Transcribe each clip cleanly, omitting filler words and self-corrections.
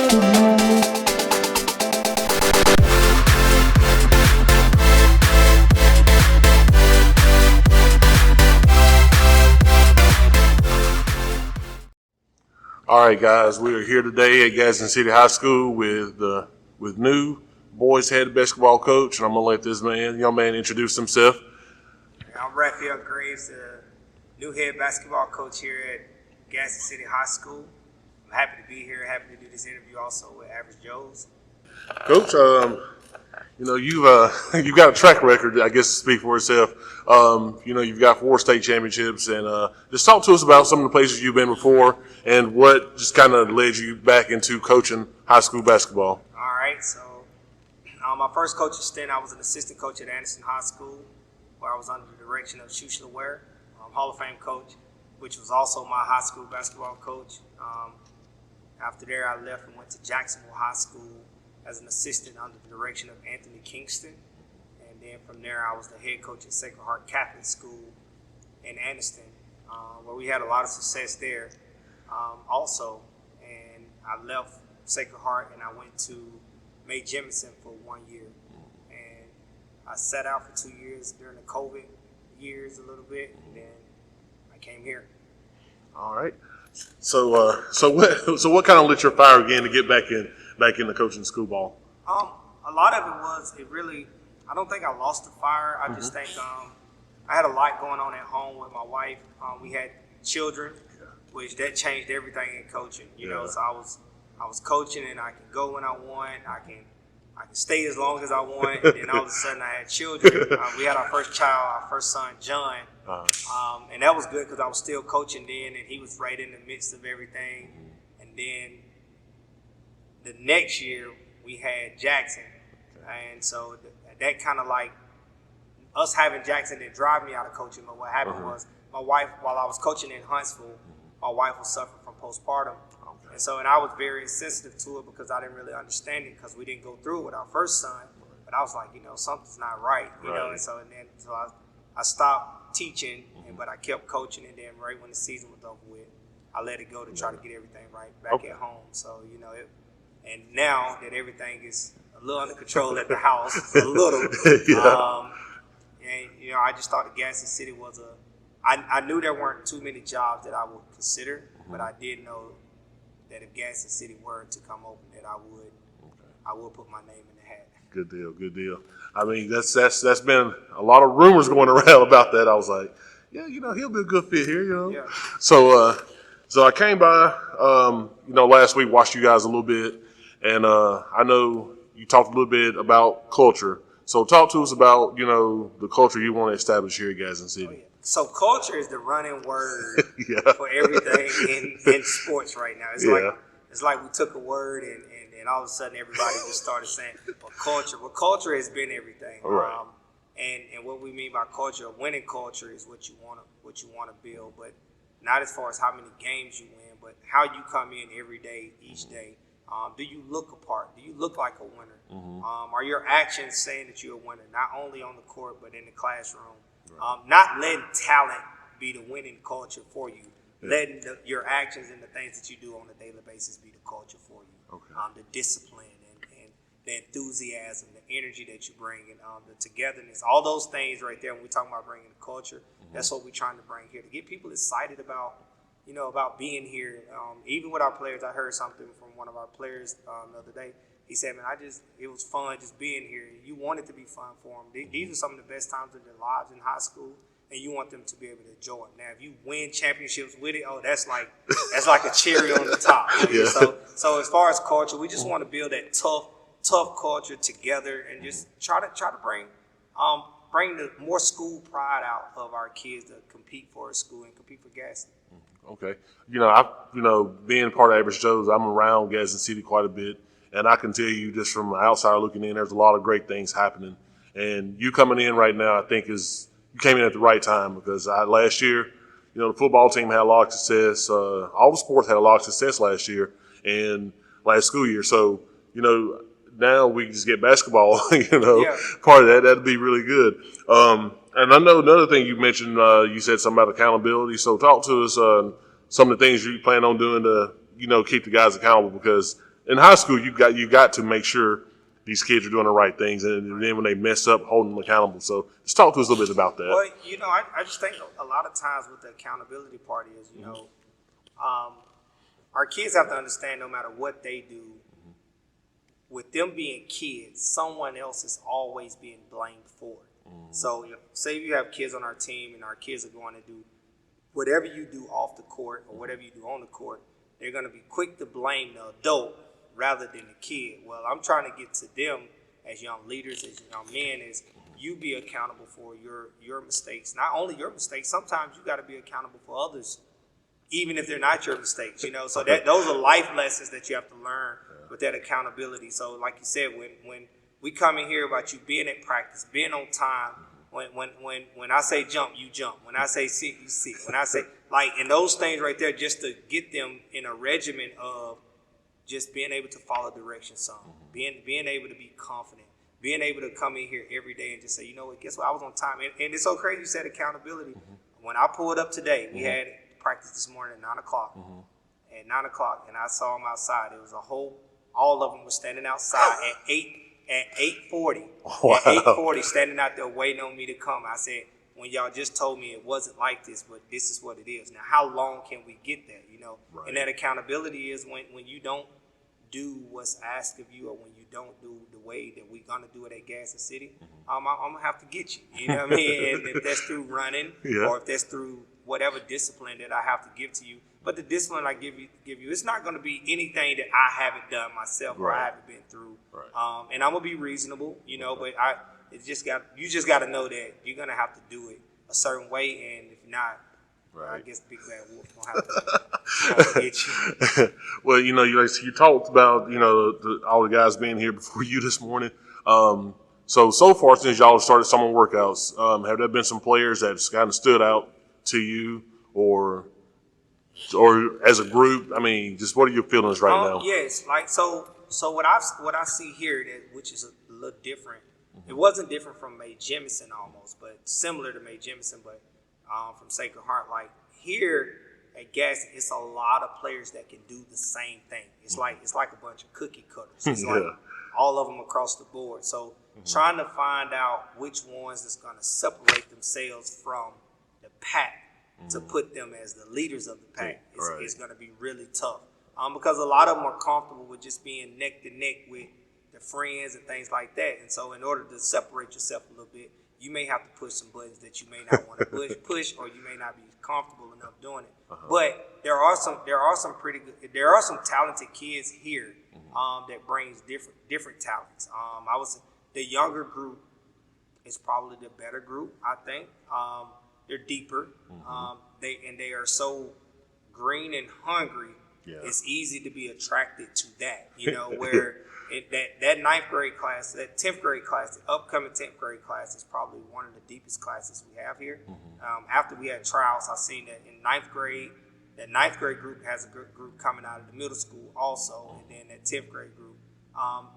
All right, guys, we are here today at Gadsden City High School with new boys head basketball coach, and I'm gonna let this young man, introduce himself. I'm Rapheal Graves, the new head basketball coach here at Gadsden City High School. I'm happy to be here, happy to do this interview also with Average Joes. Coach, you've got a track record, I guess, to speak for itself. You've got 4 state championships, and just talk to us about some of the places you've been before and what just kind of led you back into coaching high school basketball. All right, so my first coaching stint, I was an assistant coach at Anderson High School, where I was under the direction of Shusha Ware, Hall of Fame coach, which was also my high school basketball coach. After there, I left and went to Jacksonville High School as an assistant under the direction of Anthony Kingston. And then from there, I was the head coach at Sacred Heart Catholic School in Anniston, where we had a lot of success there also. And I left Sacred Heart and I went to May Jemison for 1 year. And I sat out for 2 years during the COVID years a little bit, and then I came here. All right. So what kind of lit your fire again to get back in the coaching school ball? A lot of it was, I don't think I lost the fire. I just think I had a lot going on at home with my wife. We had children, which that changed everything in coaching. You know, so I was coaching and I could go when I want. I can stay as long as I want. And then all of a sudden I had children. We had our first child, our first son, John. And that was good because I was still coaching then, and he was right in the midst of everything. And then the next year we had Jackson. And so that kind of like us having Jackson didn't drive me out of coaching. But what happened was my wife, while I was coaching in Huntsville, my wife was suffering from postpartum. And I was very sensitive to it because I didn't really understand it because we didn't go through it with our first son. But I was like, something's not right, you know. And so I stopped teaching, but I kept coaching. And then right when the season was over with, I let it go to try to get everything right back at home. So and now that everything is a little under control at the house, a little. I just thought the Gadsden City was I knew there weren't too many jobs that I would consider, but I did know that if Gadsden City were to come open, that I would put my name in the hat. Good deal. I mean, that's been a lot of rumors going around about that. I was like, he'll be a good fit here, Yeah. So I came by, last week, watched you guys a little bit, and I know you talked a little bit about culture. So talk to us about, the culture you want to establish here at Gadsden City. Oh, yeah. So culture is the running word for everything in sports right now. It's like we took a word and all of a sudden everybody just started saying, well, culture. Well, culture has been everything. Right. And what we mean by culture, a winning culture is what you want to build, but not as far as how many games you win, but how you come in every day, each day. Do you look a part? Do you look like a winner? Are your actions saying that you're a winner, not only on the court but in the classroom? Right. Not letting talent be the winning culture for you. Yeah. Letting your actions and the things that you do on a daily basis be the culture for you. Okay. The discipline and the enthusiasm, the energy that you bring, and the togetherness. All those things right there when we talk about bringing the culture, that's what we're trying to bring here, to get people excited about being here. Even with our players, I heard something from one of our players the other day. He said, man, it was fun just being here. You want it to be fun for them. These are some of the best times of their lives in high school, and you want them to be able to enjoy it. Now, if you win championships with it, that's like a cherry on the top. So as far as culture, we just want to build that tough culture together and just try to bring the more school pride out of our kids to compete for a school and compete for Gadsden. Okay. Being part of Average Joe's, I'm around Gadsden City quite a bit. And I can tell you just from an outsider looking in, there's a lot of great things happening. And you coming in right now, I think you came in at the right time because last year, the football team had a lot of success. All the sports had a lot of success last year and last school year. So, now we can just get basketball, part of that. That'd be really good. And I know another thing you mentioned, you said something about accountability. So talk to us some of the things you plan on doing to, keep the guys accountable because in high school, you got to make sure these kids are doing the right things, and then when they mess up, holding them accountable. So just talk to us a little bit about that. Well, I just think a lot of times with the accountability part is, our kids have to understand no matter what they do, with them being kids, someone else is always being blamed for it. So say you have kids on our team and our kids are going to do whatever you do off the court or whatever you do on the court, they're going to be quick to blame the adult rather than the kid. Well, I'm trying to get to them as young leaders, as young men, is you be accountable for your mistakes. Not only your mistakes, sometimes you got to be accountable for others, even if they're not your mistakes, So those are life lessons that you have to learn with that accountability. So like you said, when we come in here about you being at practice, being on time, when I say jump, you jump. When I say sit, you sit. When I say, and those things right there, just to get them in a regimen of just being able to follow direction some, being able to be confident, being able to come in here every day and just say, you know what, guess what, I was on time. And it's so crazy you said accountability. When I pulled up today, we had practice this morning at 9 o'clock. At 9 o'clock, and I saw them outside. It was all of them were standing outside at 8:40. Wow. At 8:40, standing out there waiting on me to come. I said, when y'all just told me it wasn't like this, but this is what it is. Now, how long can we get there, Right. And that accountability is when you don't do what's asked of you, or when you don't do the way that we're going to do it at Gadsden City, I'm going to have to get you. You know what I mean? And if that's through running, or if that's through whatever discipline that I have to give to you. But the discipline I give you, it's not going to be anything that I haven't done myself or I haven't been through. Right. And I'm going to be reasonable, but you just got to know that you're going to have to do it a certain way. And if not, I guess Big Bad Wolf will have to get you. Well, you talked about, all the guys being here before you this morning. So far since y'all started summer workouts, have there been some players that's kind of stood out to you, or as a group? I mean, just what are your feelings right now? Yes, so what I see here, which is a little different. It wasn't different from Mae Jemison almost, but similar to Mae Jemison, but from Sacred Heart. Like here at Gadsden, it's a lot of players that can do the same thing. It's like a bunch of cookie cutters. It's like all of them across the board. So trying to find out which ones is going to separate themselves from the pack to put them as the leaders of the pack is going to be really tough. Because a lot of them are comfortable with just being neck to neck with their friends and things like that. And so in order to separate yourself a little bit, you may have to push some buttons that you may not want to push, or you may not be comfortable enough doing it. But there are some talented kids here that brings different talents. The younger group is probably the better group, I think. They're deeper. They are so green and hungry. Yeah. It's easy to be attracted to that, where that 9th grade class, that 10th grade class, the upcoming 10th grade class is probably one of the deepest classes we have here. After we had trials, I seen that in 9th grade, that 9th grade group has a good group coming out of the middle school also, and then that 10th grade group.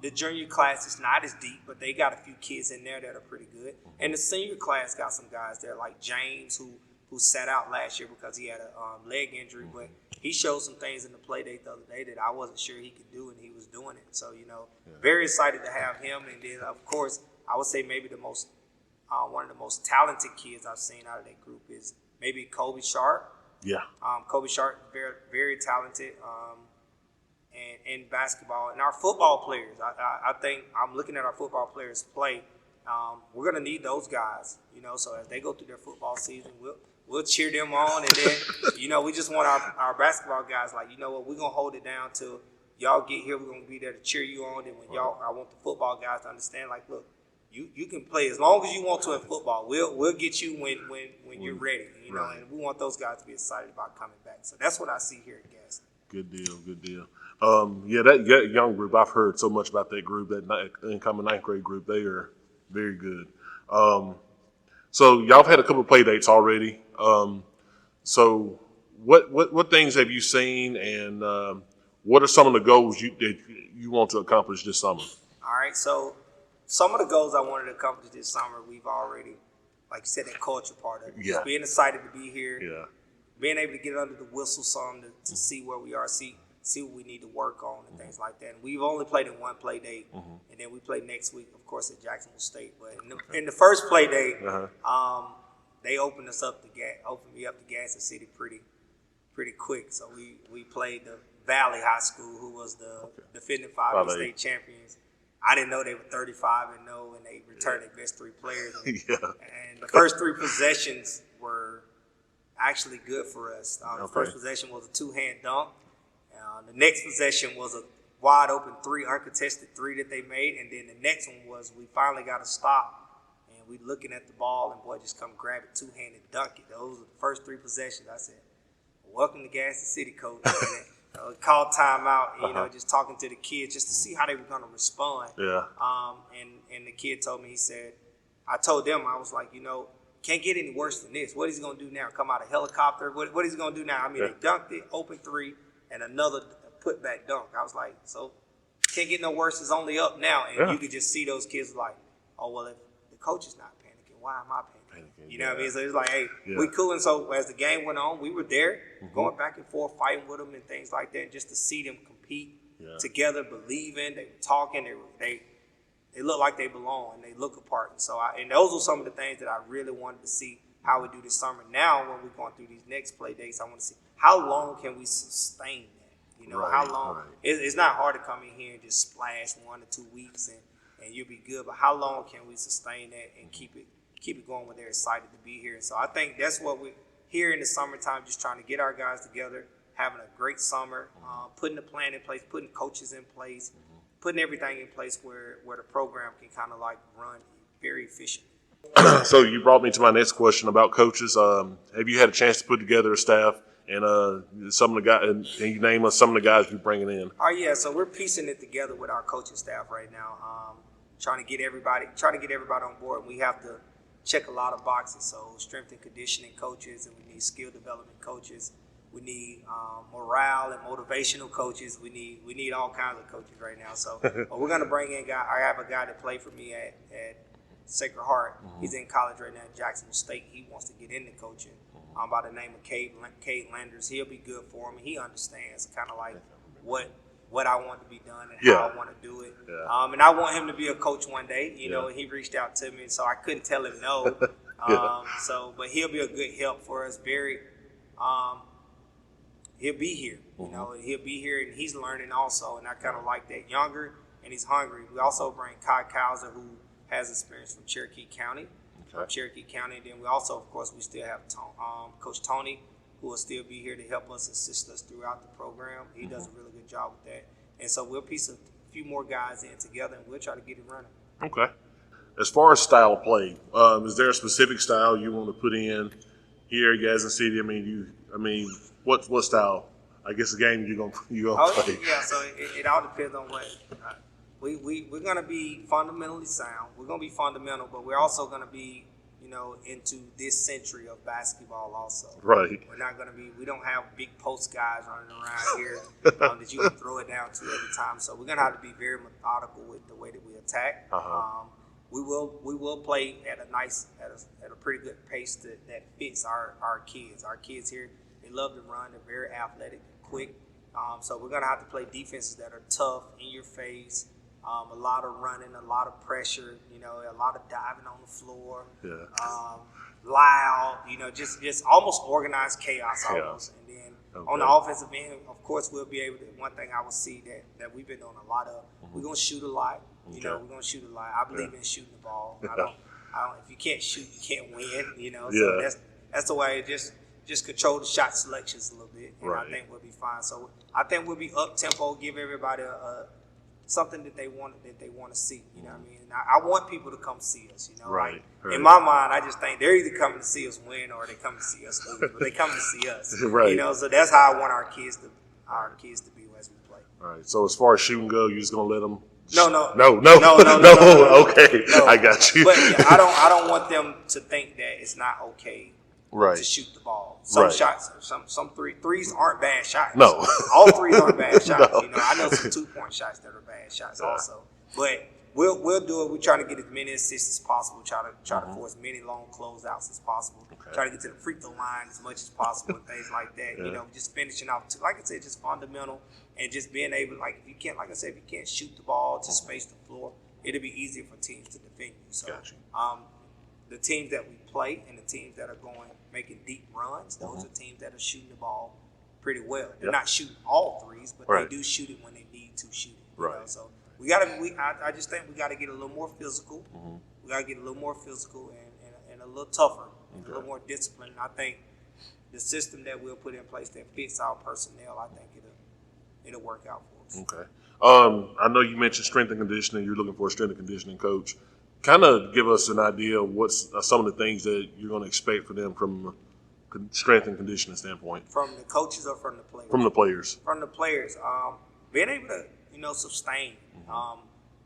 The junior class is not as deep, but they got a few kids in there that are pretty good. And the senior class got some guys there like James, who sat out last year because he had a leg injury, but he showed some things in the play date the other day that I wasn't sure he could do, and he was doing it. So, very excited to have him. And then, of course, I would say maybe one of the most talented kids I've seen out of that group is maybe Kobe Sharp. Yeah. Kobe Sharp, very, very talented in basketball. And our football players, I think I'm looking at our football players play. We're going to need those guys, so as they go through their football season, we'll cheer them on. And then, we just want our basketball guys, like, we're going to hold it down till y'all get here. We're going to be there to cheer you on. And when I want the football guys to understand, like, look, you can play as long as you want to in football. We'll get you when you're ready, and we want those guys to be excited about coming back. So that's what I see here at Gadsden. Good deal. That young group, I've heard so much about that group, that incoming 9th grade group. They are very good. So y'all have had a couple of play dates already. So what things have you seen, and what are some of the goals that you want to accomplish this summer? All right, so some of the goals I wanted to accomplish this summer, we've already, like you said, that culture part of it. Yeah. Just being excited to be here. Yeah. Being able to get under the whistle some to see where we are, see see what we need to work on and things like that. And we've only played in one play date, and then we play next week, of course, at Jacksonville State. But in the first play date, they opened me up to Gadsden City pretty quick. So we played the Valley High School, who was the defending 5A state champions. I didn't know they were 35-0, and they returned their best 3 players. And the first 3 possessions were actually good for us. The first possession was a 2-hand dunk. The next possession was a wide open 3, uncontested 3 that they made, and then the next one was we finally got a stop, and we looking at the ball, and boy just come grab it 2-handed, dunk it. Those were the first 3 possessions. I said, "Welcome to Gadsden City, coach." Called timeout, just talking to the kids just to see how they were going to respond. And the kid told me, he said, I told them, I was like, can't get any worse than this. What is he going to do now? Come out a helicopter? What is he going to do now? I mean, they dunked it, open 3, and another putback dunk. I was like, so can't get no worse. It's only up now. And you could just see those kids like, oh, well, if the coach is not panicking, why am I panicking? You know what I mean? So it's like, hey, we cool. And so as the game went on, we were there, going back and forth, fighting with them and things like that, just to see them compete together, believing. They were talking. They look like they belong, and they look apart. And so, and those were some of the things that I really wanted to see how we do this summer. Now, when we're going through these next play dates, I want to see how long can we sustain that. How long? It's not hard to come in here and just splash 1 or 2 weeks and you'll be good. But how long can we sustain that and keep it going when they're excited to be here? And so I think that's what we're here in the summertime, just trying to get our guys together, having a great summer, putting the plan in place, putting coaches in place, putting everything in place where the program can kind of like run very efficiently. So you brought me to my next question about coaches. Have you had a chance to put together a staff and some of the guys, and you name us some of the guys you're bringing in? Oh yeah, so we're piecing it together with our coaching staff right now, trying to get everybody on board. We have to check a lot of boxes. So strength and conditioning coaches, and we need skill development coaches. We need morale and motivational coaches. We need all kinds of coaches right now. So we're going to bring in I have a guy that played for me at Sacred Heart. He's in college right now at Jacksonville State. He wants to get into coaching. By the name of Cade Landers. He'll be good for him. And he understands kind of like what I want to be done and how I want to do it. And I want him to be a coach one day. And he reached out to me, so I couldn't tell him no. But he'll be a good help for us. He'll be here. He'll be here, and he's learning also. And I kind of like that. Younger, and he's hungry. We also bring Kai Kowser, who has experience from Cherokee County. And then we also, of course, we still have Coach Tony, who will still be here to help us, assist us throughout the program. He does a really good job with that. And so we'll piece a few more guys in together, and we'll try to get it running. Okay. As far as style of play, is there a specific style you want to put in here at Gadsden City? I mean, what style? I guess the game you're gonna play. Yeah. So it all depends on what. We're going to be fundamentally sound. We're going to be fundamental, but we're also going to be, into this century of basketball also. Right. We're not going to be, we don't have big post guys running around here that you can throw it down to every time. So we're going to have to be very methodical with the way that we attack. We will play at a pretty good pace that fits our kids. Our kids here, they love to run. They're very athletic and quick. So we're going to have to play defenses that are tough, in your face. A lot of running, a lot of pressure, a lot of diving on the floor, loud, just almost organized chaos almost. And then on the offensive end, of course, we'll be able to. One thing I will see that we've been doing a lot of, we're gonna shoot a lot. We're gonna shoot a lot. I believe in shooting the ball. I don't. If you can't shoot, you can't win. So that's the way. Just control the shot selections a little bit, and I think we'll be fine. So I think we'll be up tempo, give everybody something that they want to see. You know what I mean? And I want people to come see us. Right. In my mind, I just think they're either coming to see us win or they come to see us lose. But they come to see us. Right. So that's how I want our kids to be as we play. All right. So as far as shooting go, you're just gonna let them. No. Okay. No. I got you. But I don't want them to think that it's not okay. Right. To shoot the ball. Some shots, some threes aren't bad shots. No. All threes aren't bad shots. I know some 2-point shots that are bad shots also. But we'll do it. We try to get as many assists as possible. Try to force many long closeouts as possible. Okay. Try to get to the free throw line as much as possible and things like that. Yeah. You know, just finishing off. Like I said, just fundamental and just being able, like if you can't, like I said, if you can't shoot the ball to space the floor, it'll be easier for teams to defend you. So, Gotcha. the teams that we play and the teams that are making deep runs, those are teams that are shooting the ball pretty well. They're not shooting all threes, but they do shoot it when they need to shoot it. Right. You know? So I just think we gotta get a little more physical. We gotta get a little more physical and a little tougher, a little more disciplined. I think the system that we'll put in place that fits our personnel, I think it'll work out for us. Okay. I know you mentioned strength and conditioning. You're looking for a strength and conditioning coach. Kind of give us an idea of what's some of the things that you're going to expect for them from a strength and conditioning standpoint. From the coaches or from the players? From the players. From the players. Being able to, sustain.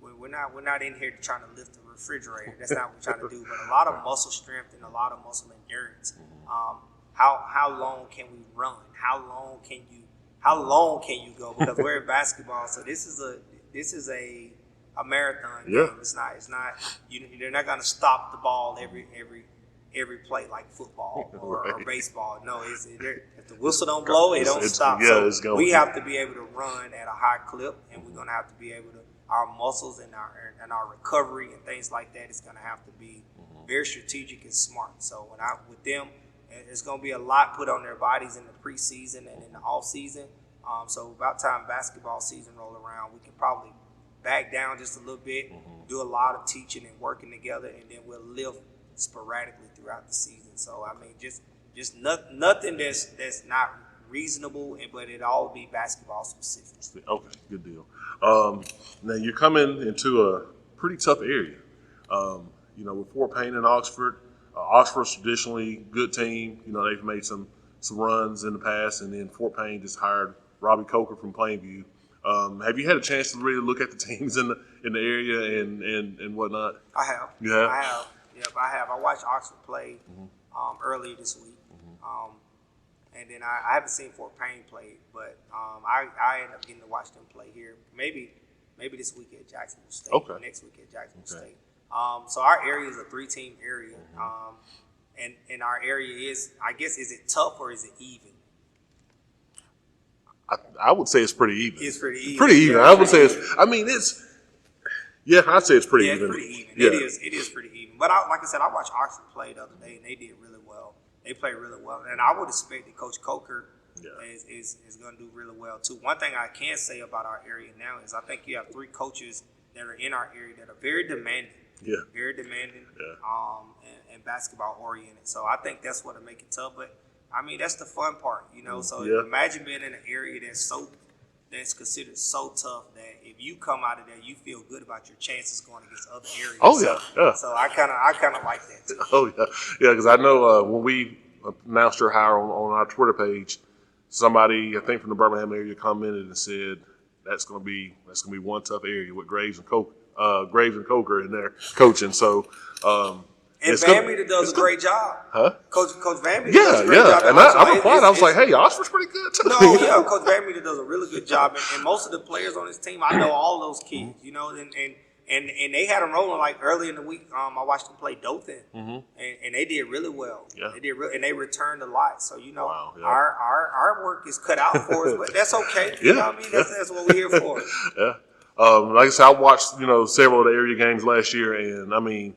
We're not in here trying to lift the refrigerator. That's not what we're trying to do. But a lot of muscle strength and a lot of muscle endurance. How long can we run? How long can you go? Because we're in basketball, so this is a marathon game. It's not. They're not going to stop the ball every play like football or baseball. No, if the whistle don't blow, it don't stop. So we have to be able to run at a high clip, and we're going to have to be able to. Our muscles and our recovery and things like that is going to have to be very strategic and smart. So with them, it's going to be a lot put on their bodies in the preseason and in the off season. So about time basketball season roll around, we can probably back down just a little bit, do a lot of teaching and working together, and then we'll live sporadically throughout the season. So I mean, just nothing that's not reasonable, but it all be basketball specific. Okay, good deal. Now you're coming into a pretty tough area. With Fort Payne and Oxford. Oxford's traditionally good team. They've made some runs in the past, and then Fort Payne just hired Robbie Coker from Plainview. Have you had a chance to really look at the teams in the area and whatnot? I have. You have? I have. Yep, I have. I watched Oxford play earlier this week, and then I haven't seen Fort Payne play, but I ended up getting to watch them play here. Maybe this week at Jacksonville State. Okay. Next week at Jacksonville State. So our area is a 3-team area, and our area is, I guess, is it tough or is it even? I would say it's pretty even. It's pretty even. Pretty even. Yeah, I would say I'd say it's pretty even. It's pretty even. Yeah. It is pretty even. But like I said, I watched Oxford play the other day, and they did really well. They played really well, and I would expect that Coach Coker is going to do really well too. One thing I can say about our area now is I think you have 3 coaches that are in our area that are very demanding. Yeah. Very demanding, and basketball oriented. So I think that's what'll make it tough. But I mean, that's the fun part, So imagine being in an area that's considered so tough that if you come out of there, you feel good about your chances going against other areas. Oh yeah. So I kind of like that too. Oh yeah, because I know when we announced your hire on our Twitter page, somebody I think from the Birmingham area commented and said that's gonna be one tough area with Graves and Coker in there coaching. So. And Van Meter does a great job. Huh? Coach Van Meter does a great job. And I replied, I was like, hey, Oxford's pretty good too. No, yeah, Coach Van Meter does a really good job. And most of the players on his team, I know all those kids, and they had them rolling like early in the week. I watched them play Dothan, and they did really well. Yeah. They did and they returned a lot. So, wow, yeah. our work is cut out for us, but that's okay. Yeah. You know what I mean? That's what we're here for. Yeah. Like I said, I watched, several of the area games last year, and I mean,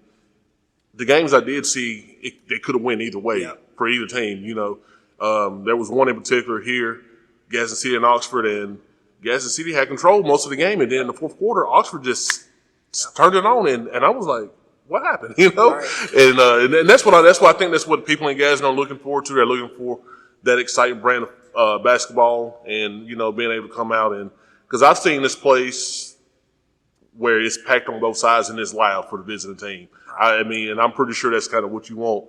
the games I did see, they could have went either way for either team. There was one in particular here, Gadsden City and Oxford, and Gadsden City had control most of the game, and then in the fourth quarter, Oxford just turned it on, and I was like, what happened? Right. And that's why I think that's what people in Gadsden are looking forward to. They're looking for that exciting brand of basketball, and being able to come out and because I've seen this place where it's packed on both sides and it's loud for the visiting team. I mean, and I'm pretty sure that's kind of what you want,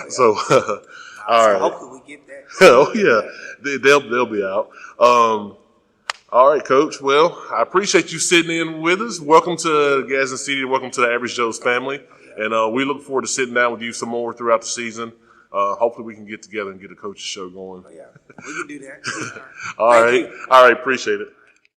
So, all right. Hopefully we get that. Oh yeah, they'll be out. All right, Coach. Well, I appreciate you sitting in with us. Welcome to Gadsden City. Welcome to the Average Joe's family. And we look forward to sitting down with you some more throughout the season. Hopefully we can get together and get a coach's show going. Oh, yeah, we can do that. All right. Appreciate it.